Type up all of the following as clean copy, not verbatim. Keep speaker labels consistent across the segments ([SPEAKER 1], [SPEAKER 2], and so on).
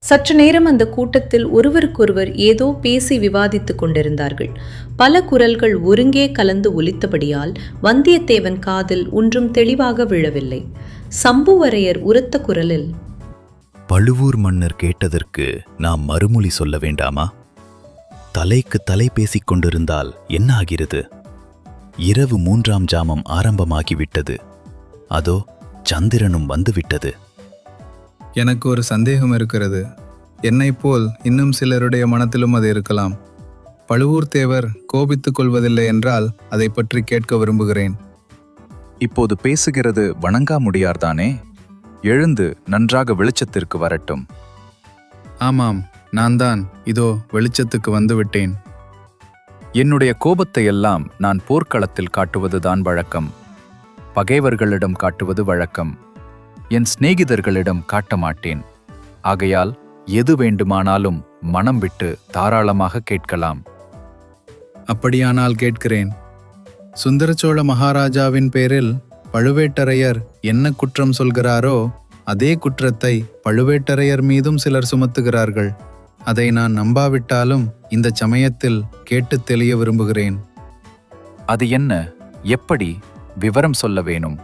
[SPEAKER 1] சற்று நேரம் அந்த கூட்டத்தில் ஒருவருக்கொருவர் ஏதோ பேசி விவாதித்துக் கொண்டிருந்தார்கள். பல குரல்கள் ஒருங்கே கலந்து ஒலித்தபடியால் வந்தியத்தேவன் காதில் ஒன்றும் தெளிவாக விழவில்லை. சம்புவரையர் உரத்த குரலில்,
[SPEAKER 2] பழுவூர் மன்னர் கேட்டதற்கு நாம் மறுமொழி சொல்ல வேண்டாமா? தலைக்கு தலை பேசிக் கொண்டிருந்தால் என்ன ஆகிறது? இரவு 3ஆம் ஜாமம் ஆரம்பமாகிவிட்டது. அதோ சந்திரனும் வந்துவிட்டது.
[SPEAKER 3] எனக்கு ஒரு சந்தேகம் இருக்கிறது. என்னைப் போல் இன்னும் சிலருடைய மனத்திலும் அது இருக்கலாம். பழுவூர் தேவர் கோபித்துக் கொள்வதில்லை என்றால் அதை பற்றி கேட்க விரும்புகிறேன்.
[SPEAKER 4] இப்போது பேசுகிறது வணங்காமுடியார்தானே? எழுந்து நன்றாக வெளிச்சத்திற்கு வரட்டும்.
[SPEAKER 3] ஆமாம், நான் தான் இதோ வெளிச்சத்துக்கு வந்துவிட்டேன்.
[SPEAKER 4] என்னுடைய கோபத்தையெல்லாம் நான் போர்க்களத்தில் காட்டுவதுதான் வழக்கம். பகைவர்களிடம் காட்டுவது வழக்கம். என் சிநேகிதர்களிடம் காட்ட மாட்டேன். ஆகையால் எது வேண்டுமானாலும் மனம் விட்டு தாராளமாக கேட்கலாம்.
[SPEAKER 3] அப்படியானால் கேட்கிறேன். சுந்தரசோழ மகாராஜாவின் பேரில் பழுவேட்டரையர் என்ன குற்றம் சொல்கிறாரோ அதே குற்றத்தை பழுவேட்டரையர் மீதும் சிலர் சுமத்துகிறார்கள். அதை நான் நம்பாவிட்டாலும் இந்த சமயத்தில் கேட்டு தெளிய விரும்புகிறேன்.
[SPEAKER 4] அது என்ன? எப்படி? விவரம் சொல்ல வேணும்.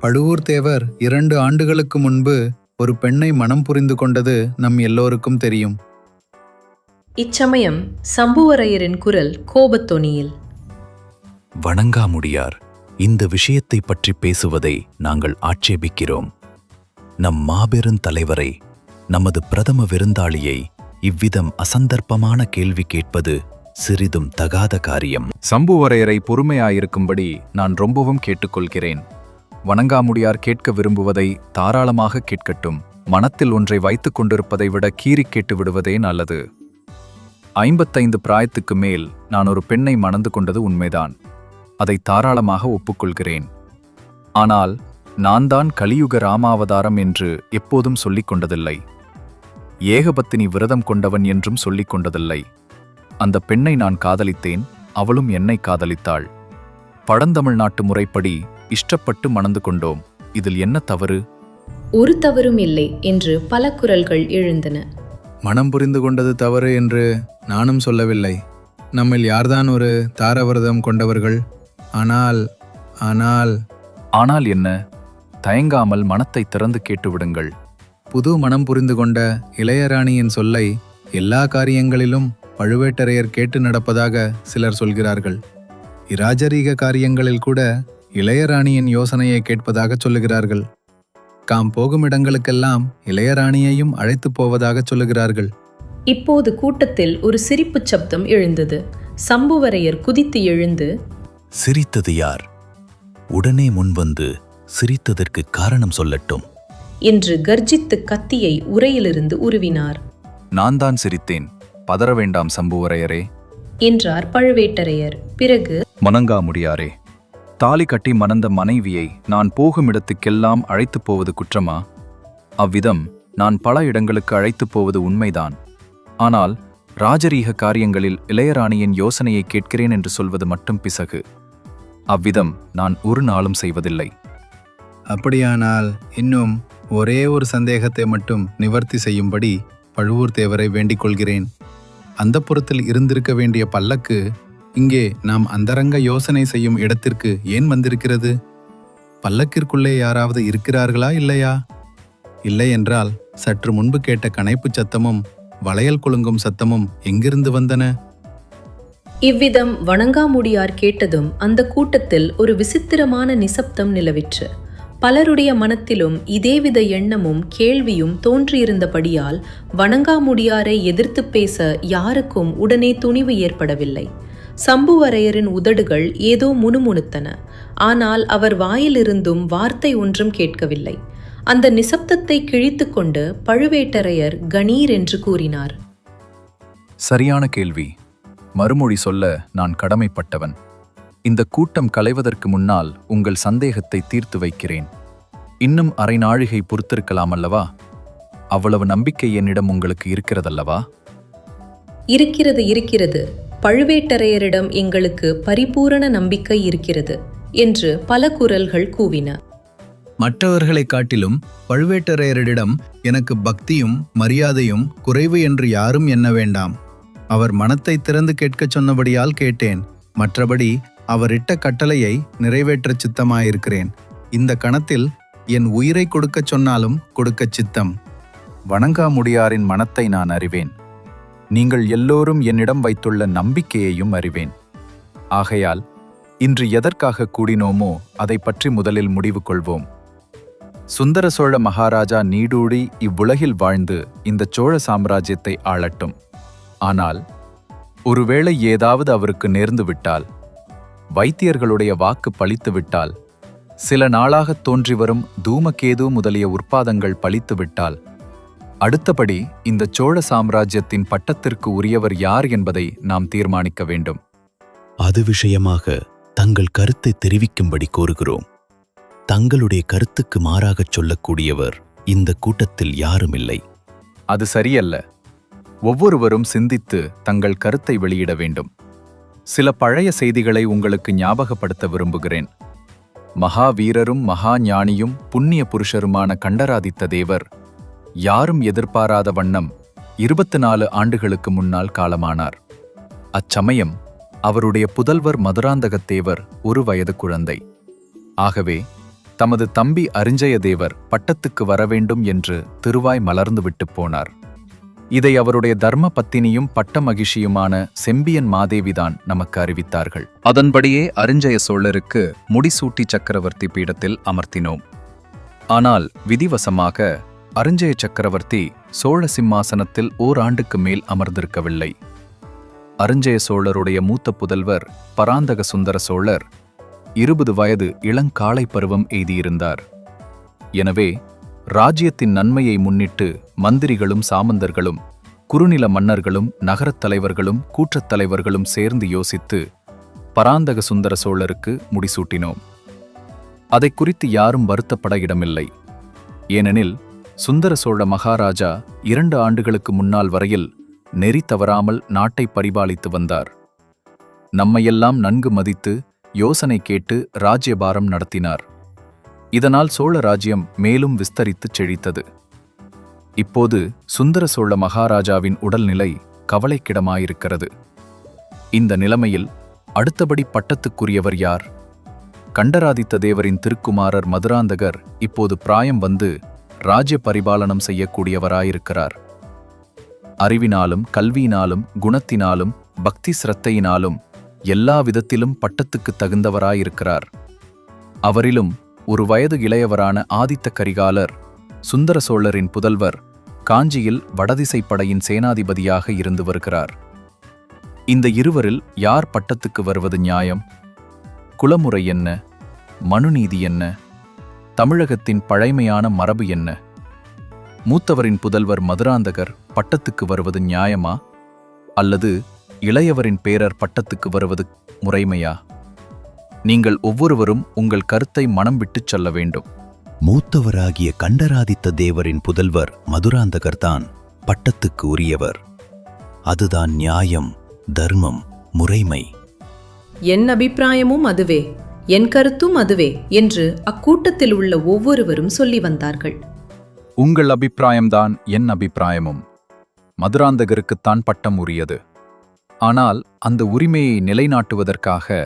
[SPEAKER 3] பழுவூர் தேவர் 2 ஆண்டுகளுக்கு முன்பு ஒரு பெண்ணை மனம் புரிந்து கொண்டது நம் எல்லோருக்கும் தெரியும்.
[SPEAKER 1] இச்சமயம் சம்புவரையரின் குரல் கோபத்தொனியில்,
[SPEAKER 2] வணங்காமுடியார், இந்த விஷயத்தை பற்றி பேசுவதை நாங்கள் ஆட்சேபிக்கிறோம். நம் மாபெரும் தலைவரை, நமது பிரதம விருந்தாளியை இவ்விதம் அசந்தர்ப்பமான கேள்வி கேட்பது சிறிதும் தகாத காரியம்.
[SPEAKER 4] சம்புவரையரை பொறுமையாயிருக்கும்படி நான் ரொம்பவும் கேட்டுக்கொள்கிறேன். வணங்காமுடியார் கேட்க விரும்புவதை தாராளமாக கேட்கட்டும். மனத்தில் ஒன்றை வைத்துக் கொண்டிருப்பதை விட கீறிக் கேட்டு விடுவதே நல்லது. 55 பிராயத்துக்கு மேல் நான் ஒரு பெண்ணை மணந்து கொண்டது உண்மைதான். அதை தாராளமாக ஒப்புக்கொள்கிறேன். ஆனால் நான் தான் கலியுக ராமாவதாரம் என்று எப்போதும் சொல்லிக் கொண்டதில்லை. ஏகபத்தினி விரதம் கொண்டவன் என்றும் சொல்லிக் கொண்டதில்லை. அந்த பெண்ணை நான் காதலித்தேன், அவளும் என்னை காதலித்தாள். பழந்தமிழ்நாட்டு முறைப்படி இஷ்டப்பட்டு மணந்து கொண்டோம். இதில் என்ன தவறு?
[SPEAKER 1] ஒரு தவறும் இல்லை என்று பல குரல்கள் எழுந்தன.
[SPEAKER 3] மனம் புரிந்து கொண்டது தவறு என்று நானும் சொல்லவில்லை. நம்மில் யார்தான் ஒரு தாரவிரதம் கொண்டவர்கள்? ஆனால் ஆனால்
[SPEAKER 4] ஆனால் என்ன? தயங்காமல் மனத்தை திறந்து கேட்டுவிடுங்கள்.
[SPEAKER 3] புது மனம் புரிந்து கொண்ட இளையராணியின் சொல்லை எல்லா காரியங்களிலும் பழுவேட்டரையர் கேட்டு நடப்பதாக சிலர் சொல்கிறார்கள். இராஜரீக காரியங்களில் கூட இளையராணியின் யோசனையை கேட்பதாக சொல்லுகிறார்கள். தாம் போகும் இடங்களுக்கெல்லாம் இளையராணியையும் அழைத்து போவதாக சொல்லுகிறார்கள்.
[SPEAKER 1] இப்போது கூட்டத்தில் ஒரு சிரிப்புச் சப்தம் எழுந்தது. சம்புவரையர் குதித்து எழுந்து,
[SPEAKER 2] சிரித்தது யார்? உடனே முன்வந்து சிரித்ததற்கு காரணம் சொல்லட்டும்
[SPEAKER 1] என்று கர்ஜித்து கத்தியை உரையிலிருந்து உருவினார்.
[SPEAKER 4] நான் தான் சிரித்தேன். பதற வேண்டாம் சம்புவரையரே
[SPEAKER 1] என்றார் பழுவேட்டரையர். பிறகு,
[SPEAKER 4] வணங்காமுடியாரே, தாலி கட்டி மணந்த மனைவியை நான் போகும் இடத்துக்கெல்லாம் அழைத்துப் போவது குற்றமா? அவ்விதம் நான் பல இடங்களுக்கு அழைத்துப் போவது உண்மைதான். ஆனால் ராஜரீக காரியங்களில் இளையராணியின் யோசனையை கேட்கிறேன் என்று சொல்வது மட்டும் பிசகு. அவ்விதம் நான் ஒரு நாளும் செய்வதில்லை.
[SPEAKER 3] அப்படியானால் இன்னும் ஒரே ஒரு சந்தேகத்தை மட்டும் நிவர்த்தி செய்யும்படி பழுவூர் தேவரை வேண்டிக் கொள்கிறேன். அந்தப்புறத்தில் இருந்திருக்க வேண்டிய பல்லக்கு இங்கே நாம் அந்தரங்க யோசனை செய்யும் இடத்திற்கு ஏன் வந்திருக்கிறது? பல்லக்கிற்குள்ளே யாராவது இருக்கிறார்களா இல்லையா? இல்லை என்றால் சற்று முன்பு கேட்ட கனைப்பு சத்தமும் வளையல் குலுங்கும் சத்தமும் எங்கிருந்து வந்தன?
[SPEAKER 1] இவ்விதம் வணங்காமுடியார் கேட்டதும் அந்த கூட்டத்தில் ஒரு விசித்திரமான நிசப்தம் நிலவிற்று. பலருடைய மனத்திலும் இதேவித எண்ணமும் கேள்வியும் தோன்றியிருந்தபடியால் வணங்காமுடியாரை எதிர்த்து பேச யாருக்கும் உடனே துணிவு ஏற்படவில்லை. சம்புவரையரின் உதடுகள் ஏதோ முணுமுணுத்தன. ஆனால் அவர் வாயிலிருந்தும் வார்த்தை ஒன்றும் கேட்கவில்லை. அந்த நிசப்தத்தை கிழித்துக் கொண்டு பழுவேட்டரையர் கணீர் என்று கூறினார்.
[SPEAKER 4] சரியான கேள்வி. மறுமொழி சொல்ல நான் கடமைப்பட்டவன். இந்த கூட்டம் கலைவதற்கு முன்னால் உங்கள் சந்தேகத்தை தீர்த்து வைக்கிறேன். இன்னும் அரை நாழிகை பொறுத்திருக்கலாம் அல்லவா? அவ்வளவு நம்பிக்கை என்னிடம் உங்களுக்கு இருக்கிறதல்லவா?
[SPEAKER 1] இருக்கிறது இருக்கிறது. பழுவேட்டரையரிடம் எங்களுக்கு பரிபூரண நம்பிக்கை இருக்கிறது என்று பல குரல்கள் கூவின.
[SPEAKER 3] மற்றவர்களைக் காட்டிலும் பழுவேட்டரையரிடம் எனக்கு பக்தியும் மரியாதையும் குறைவு என்று யாரும் எண்ண வேண்டாம். அவர் மனத்தை திறந்து கேட்கச் சொன்னபடியால் கேட்டேன். மற்றபடி அவரிட்ட கட்டளையை நிறைவேற்றச் சித்தமாயிருக்கிறேன். இந்த கணத்தில் என் உயிரை கொடுக்கச் சொன்னாலும் கொடுக்கச் சித்தம்.
[SPEAKER 4] வணங்காமுடியாரின் மனத்தை நான் அறிவேன். நீங்கள் எல்லோரும் என்னிடம் வைத்துள்ள நம்பிக்கையையும் அறிவேன். ஆகையால் இன்று எதற்காக கூடினோமோ அதை பற்றி முதலில் முடிவு கொள்வோம். சுந்தர சோழ மகாராஜா நீடூழி இவ்வுலகில் வாழ்ந்து இந்த சோழ சாம்ராஜ்யத்தை ஆளட்டும். ஆனால் ஒருவேளை ஏதாவது அவருக்கு நேர்ந்து விட்டால், வைத்தியர்களுடைய வாக்கு பலித்து விட்டால், சில நாளாகத் தோன்றி வரும் தூமகேது முதலிய உற்பாதங்கள் பலித்து விட்டால், அடுத்தபடி இந்த சோழ சாம்ராஜ்யத்தின் பட்டத்திற்கு உரியவர் யார் என்பதை நாம் தீர்மானிக்க வேண்டும்.
[SPEAKER 2] அது விஷயமாக தங்கள் கருத்தை தெரிவிக்கும்படி கோருகிறோம். தங்களுடைய கருத்துக்கு மாறாகச் சொல்லக்கூடியவர் இந்த கூட்டத்தில் யாருமில்லை.
[SPEAKER 4] அது சரியல்ல. ஒவ்வொருவரும் சிந்தித்து தங்கள் கருத்தை வெளியிட வேண்டும். சில பழைய செய்திகளை உங்களுக்கு ஞாபகப்படுத்த விரும்புகிறேன். மகாவீரரும் மகா ஞானியும் புண்ணிய புருஷருமான கண்டராதித்த தேவர் யாரும் எதிர்பாராத வண்ணம் 24 ஆண்டுகளுக்கு முன்னால் காலமானார். அச்சமயம் அவருடைய புதல்வர் மதுராந்தகத்தேவர் 1 வயது குழந்தை. ஆகவே தமது தம்பி அரிஞ்சயதேவர் பட்டத்துக்கு வரவேண்டும் என்று திருவாய் மலர்ந்துவிட்டு போனார். இதை அவருடைய தர்ம பத்தினியும் பட்ட மகிழ்ச்சியுமான செம்பியன் மாதேவிதான் நமக்கு அறிவித்தார்கள். அதன்படியே அரிஞ்சய சோழருக்கு முடிசூட்டி சக்கரவர்த்தி பீடத்தில் அமர்த்தினோம். ஆனால் விதிவசமாக அரிஞ்சய சக்கரவர்த்தி சோழ சிம்மாசனத்தில் ஓராண்டுக்கு மேல் அமர்ந்திருக்கவில்லை. அரிஞ்சய சோழருடைய மூத்த புதல்வர் பராந்தக சுந்தர சோழர் 20 வயது இளங்காளை பருவம் எய்தியிருந்தார். எனவே ராஜ்யத்தின் நன்மையை முன்னிட்டு மந்திரிகளும் சாமந்தர்களும் குறுநில மன்னர்களும் நகரத் தலைவர்களும் கூற்றத் தலைவர்களும் சேர்ந்து யோசித்து பராந்தக சுந்தர சோழருக்கு முடிசூட்டினோம். அதை குறித்து யாரும் வருத்தப்பட இடமில்லை. ஏனெனில் சுந்தர சோழ மகாராஜா 2 ஆண்டுகளுக்கு முன்னால் வரையில் நெறி தவறாமல் நாட்டை பரிபாலித்து வந்தார். நம்மையெல்லாம் நன்கு மதித்து யோசனை கேட்டு ராஜ்யபாரம் நடத்தினார். இதனால் சோழ ராஜ்யம் மேலும் விஸ்தரித்துச் செழித்தது. இப்போது சுந்தர சோழ மகாராஜாவின் உடல்நிலை கவலைக்கிடமாயிருக்கிறது. இந்த நிலைமையில் அடுத்தபடி பட்டத்துக்குரியவர் யார்? கண்டராதித்த தேவரின் திருக்குமாரர் மதுராந்தகர் இப்போது பிராயம் வந்து ராஜ்ய பரிபாலனம் செய்யக்கூடியவராயிருக்கிறார். அறிவினாலும் கல்வியினாலும் குணத்தினாலும் பக்தி சிரத்தையினாலும் எல்லா விதத்திலும் பட்டத்துக்கு தகுந்தவராயிருக்கிறார். அவரிலும் 1 வயது இளையவரான ஆதித்த கரிகாலர் சுந்தர சோழரின் புதல்வர் காஞ்சியில் வடதிசை படையின் சேனாதிபதியாக இருந்து வருகிறார். இந்த இருவரில் யார் பட்டத்துக்கு வருவது நியாயம்? குலமுறை என்ன? மனுநீதி என்ன? தமிழகத்தின் பழைமையான மரபு என்ன? மூத்தவரின் புதல்வர் மதுராந்தகர் பட்டத்துக்கு வருவது நியாயமா? அல்லது இளையவரின் பேரர் பட்டத்துக்கு வருவது முறைமையா? நீங்கள் ஒவ்வொருவரும் உங்கள் கருத்தை மனம் விட்டுச் சொல்ல வேண்டும்.
[SPEAKER 2] மூத்தவராகிய கண்டராதித்த தேவரின் புதல்வர் மதுராந்தகர்தான் பட்டத்துக்கு உரியவர். அதுதான் நியாயம், தர்மம், முறைமை.
[SPEAKER 1] என் அபிப்பிராயமும் அதுவே, என் கருத்தும் அதுவே என்று அக்கூட்டத்தில் உள்ள ஒவ்வொருவரும் சொல்லி வந்தார்கள்.
[SPEAKER 4] உங்கள் அபிப்பிராயம்தான் என் அபிப்பிராயமும். மதுராந்தகருக்குத்தான் பட்டம் உரியது. ஆனால் அந்த உரிமையை நிலைநாட்டுவதற்காக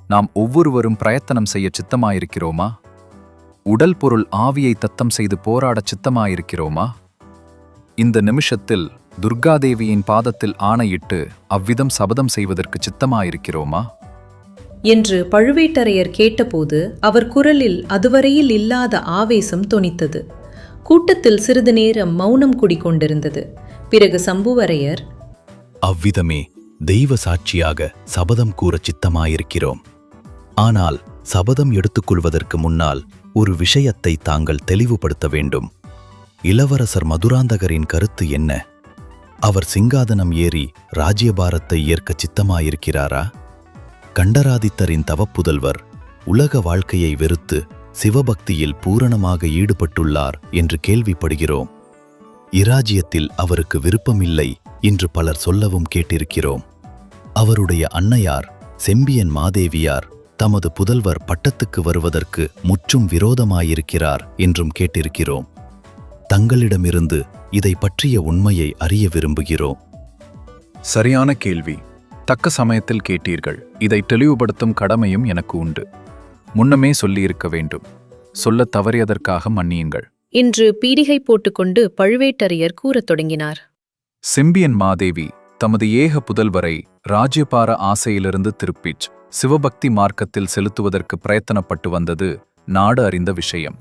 [SPEAKER 4] நாம் ஒவ்வொருவரும் பிரயத்தனம் செய்ய சித்தமாயிருக்கிறோமா? உடல் பொருள் ஆவியை தத்தம் செய்து போராடச் சித்தமாயிருக்கிறோமா? இந்த நிமிஷத்தில் துர்காதேவியின் பாதத்தில் ஆணையிட்டு அவ்விதம் சபதம் செய்வதற்கு சித்தமாயிருக்கிறோமா
[SPEAKER 1] என்று பழுவேட்டரையர் கேட்டபோது அவர் குரலில் அதுவரையில் இல்லாத ஆவேசம் தொனித்தது. கூட்டத்தில் சிறிது நேரம் மௌனம் குடிகொண்டிருந்தது. பிறகு சம்புவரையர்,
[SPEAKER 2] அவ்விதமே தெய்வ சாட்சியாக சபதம் கூற சித்தமாயிருக்கிறோம். ஆனால் சபதம் எடுத்துக்கொள்வதற்கு முன்னால் ஒரு விஷயத்தை தாங்கள் தெளிவுபடுத்த வேண்டும். இளவரசர் மதுராந்தகரின் கருத்து என்ன? அவர் சிங்காதனம் ஏறி ராஜ்யபாரத்தை ஏற்க சித்தமாயிருக்கிறாரா? கண்டராதித்தரின் தவப்புதல்வர் உலக வாழ்க்கையை வெறுத்து சிவபக்தியில் பூரணமாக ஈடுபட்டுள்ளார் என்று கேள்விப்படுகிறோம். இராஜ்யத்தில் அவருக்கு விருப்பமில்லை என்று பலர் சொல்லவும் கேட்டிருக்கிறோம். அவருடைய அன்னையார் செம்பியன் மாதேவியார் தமது புதல்வர் பட்டத்துக்கு வருவதற்கு முற்றும் விரோதமாயிருக்கிறார் என்றும் கேட்டிருக்கிறோம். தங்களிடமிருந்து இதை பற்றிய உண்மையை அறிய விரும்புகிறோம்.
[SPEAKER 4] சரியான கேள்வி. தக்க சமயத்தில் கேட்டீர்கள். இதை தெளிவுபடுத்தும் கடமையும் எனக்கு உண்டு. முன்னமே சொல்லியிருக்க வேண்டும். சொல்லத் தவறியதற்காக மன்னியுங்கள்.
[SPEAKER 1] இன்று பீடிகை போட்டுக்கொண்டு பழுவேட்டரையர் கூறத் தொடங்கினார்.
[SPEAKER 4] செம்பியன் மாதேவி தமது ஏக புதல்வரை ராஜ்யபார ஆசையிலிருந்து திருப்பிச் சிவபக்தி மார்க்கத்தில் செலுத்துவதற்கு பிரயத்தனப்பட்டு வந்தது நாடு அறிந்த விஷயம்.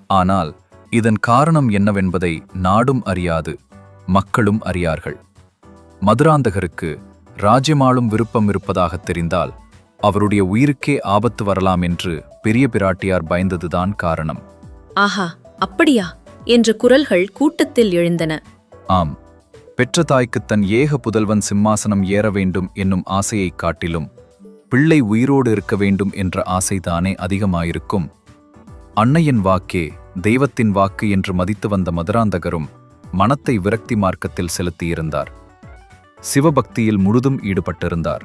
[SPEAKER 4] ஆனால் இதன் காரணம் என்னவென்பதை நாடும் அறியாது, மக்களும் அறியார்கள். மதுராந்தகருக்கு ராஜ்யமாளும் விருப்பம் இருப்பதாக தெரிந்தால் அவருடைய உயிருக்கே ஆபத்து வரலாம் என்று பெரிய பிராட்டியார் பயந்ததுதான் காரணம்.
[SPEAKER 1] ஆஹா, அப்படியா என்ற குரல்கள் கூட்டத்தில் எழுந்தன.
[SPEAKER 4] ஆம், பெற்ற தாய்க்கு தன் ஏக புதல்வன் சிம்மாசனம் ஏற வேண்டும் என்னும் ஆசையைக் காட்டிலும் பிள்ளை உயிரோடு இருக்க வேண்டும் என்ற ஆசைதானே அதிகமாயிருக்கும். அன்னையின் வாக்கே தெய்வத்தின் வாக்கு என்று மதித்து வந்த மதுராந்தகரும் மனத்தை விரக்தி மார்க்கத்தில் செலுத்தியிருந்தார். சிவபக்தியில் முழுதும் ஈடுபட்டிருந்தார்.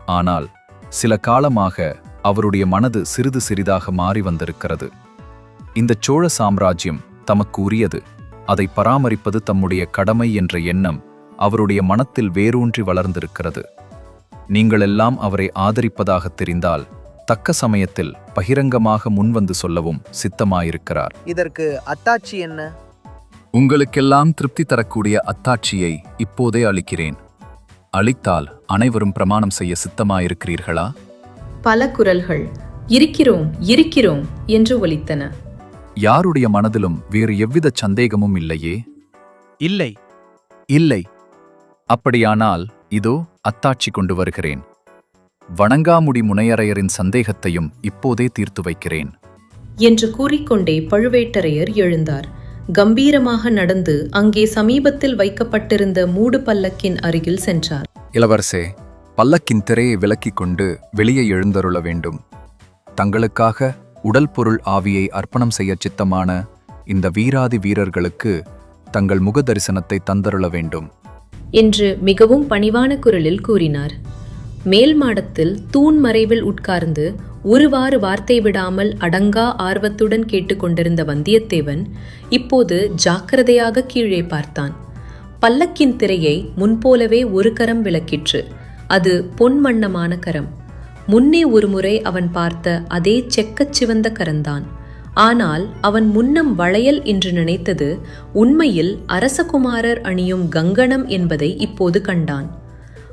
[SPEAKER 4] ஆனால் சில காலமாக அவருடைய மனது சிறிது சிறிதாக மாறி வந்திருக்கிறது. இந்த சோழ சாம்ராஜ்யம் தமக்கு உரியது, அதை பராமரிப்பது தம்முடைய கடமை என்ற எண்ணம் அவருடைய மனத்தில் வேரூன்றி வளர்ந்திருக்கிறது. நீங்களெல்லாம் அவரை ஆதரிப்பதாக தெரிந்தால் தக்க சமயத்தில் பகிரங்கமாக முன்வந்து சொல்லவும் சித்தமாயிருக்கிறார்.
[SPEAKER 5] இதற்கு அத்தாட்சி என்ன?
[SPEAKER 4] உங்களுக்கெல்லாம் திருப்தி தரக்கூடிய அத்தாட்சியை இப்போதே அளிக்கிறேன். அளித்தால் அனைவரும் பிரமாணம் செய்ய சித்தமாயிருக்கிறீர்களா?
[SPEAKER 1] பல குரல்கள் இருக்கிறோம் இருக்கிறோம் என்று ஒலித்தன.
[SPEAKER 4] யாருடைய மனதிலும் வேறு எவ்வித சந்தேகமும் இல்லையே?
[SPEAKER 5] இல்லை.
[SPEAKER 4] இல்லை. அப்படியானால் இதோ அத்தாட்சி கொண்டு வருகிறேன். வணங்காமுடி முனையரையரின் சந்தேகத்தையும் இப்போதே தீர்த்து வைக்கிறேன்
[SPEAKER 1] என்று கூறிக்கொண்டே பழுவேட்டரையர் எழுந்தார். கம்பீரமாக நடந்து அங்கே சமீபத்தில் வைக்கப்பட்டிருந்த மூடு பல்லக்கின் அருகில் சென்றார்.
[SPEAKER 4] இளவரசே, பல்லக்கின் திரையை விலக்கிக் கொண்டு வெளியே எழுந்தருள வேண்டும். தங்களுக்காக உடல் பொருள் ஆவியை அர்ப்பணம் செய்ய சித்தமான இந்த வீராதி வீரர்களுக்கு தங்கள் முக தரிசனத்தை தந்தருள வேண்டும்
[SPEAKER 1] என்று மிகவும் பணிவான குரலில் கூறினார். மேல் மாடத்தில் தூண் மறைவில் உட்கார்ந்து ஒருவாறு வார்த்தை விடாமல் அடங்கா ஆர்வத்துடன் கேட்டுக்கொண்டிருந்த வந்தியத்தேவன் இப்போது ஜாக்கிரதையாக கீழே பார்த்தான். பல்லக்கின் திரையை முன்போலவே ஒரு கரம் விலக்கிற்று. அது பொன்மண்ணமான கரம். முன்னே ஒருமுறை அவன் பார்த்த அதே செக்கச் சிவந்த கரந்தான். ஆனால் அவன் முன்னம் வளையல் என்று நினைத்தது உண்மையில் அரசகுமாரர் அணியும் கங்கணம் என்பதை இப்போது கண்டான்.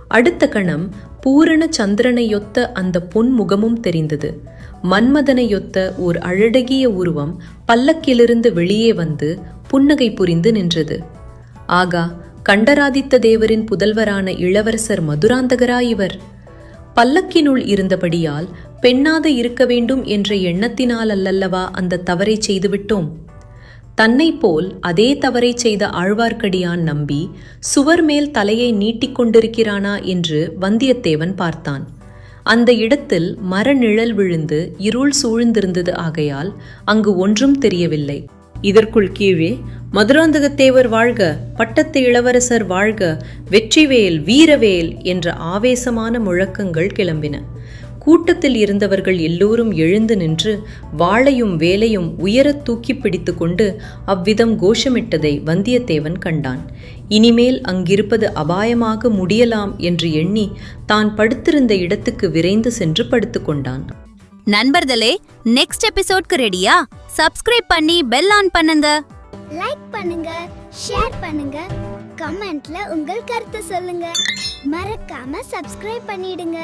[SPEAKER 1] அடுத்த கணம் பூரண சந்திரனையொத்த அந்த பொன் முகமும் தெரிந்தது. மன்மதனையொத்த ஓர் அழகிய உருவம் பல்லக்கிலிருந்து வெளியே வந்து புன்னகை புரிந்து நின்றது. ஆகா, கண்டராதித்த தேவரின் புதல்வரான இளவரசர் மதுராந்தகரா இவர்? பல்லக்கினுள் இருந்தபடியால் பெண்ணாத இருக்க வேண்டும் என்ற எண்ணத்தினால் அல்லவா அந்த தவறை செய்துவிட்டோம். தன்னை போல் அதே தவறை செய்த ஆழ்வார்க்கடியான் நம்பி சுவர் மேல் தலையை நீட்டிக்கொண்டிருக்கிறானா என்று வந்தியத்தேவன் பார்த்தான். அந்த இடத்தில் மரநிழல் விழுந்து இருள் சூழ்ந்திருந்தது. ஆகையால் அங்கு ஒன்றும் தெரியவில்லை. இதற்குள் கீழே மதுராந்தகத்தேவர் வாழ்க, பட்டத்து இளவரசர் வாழ்க, வெற்றிவேல் வீரவேல் என்ற ஆவேசமான முழக்கங்கள் கிளம்பின. கூட்டத்தில் இருந்தவர்கள் எல்லோரும் எழுந்து நின்று வாளையும் வேலையும் உயரத் தூக்கி பிடித்து கொண்டு அவ்விதம் கோஷமிட்டதை வந்தியத்தேவன் கண்டான். இனிமேல் அங்கிருப்பது அபாயமாக முடியலாம் என்று எண்ணி தான் படுத்திருந்த இடத்துக்கு விரைந்து சென்று படுத்துக்கொண்டான்.
[SPEAKER 6] நண்பர்களே, நெக்ஸ்ட் எபிசோட்க்கு ரெடியா? சப்ஸ்கிரைப் பண்ணி பெல் ஆன் பண்ணுங்க.
[SPEAKER 7] லைக் பண்ணுங்க, ஷேர் பண்ணுங்க, கமெண்ட்ல உங்கள் கருத்து சொல்லுங்க. மறக்காம சப்ஸ்கிரைப் பண்ணிடுங்க.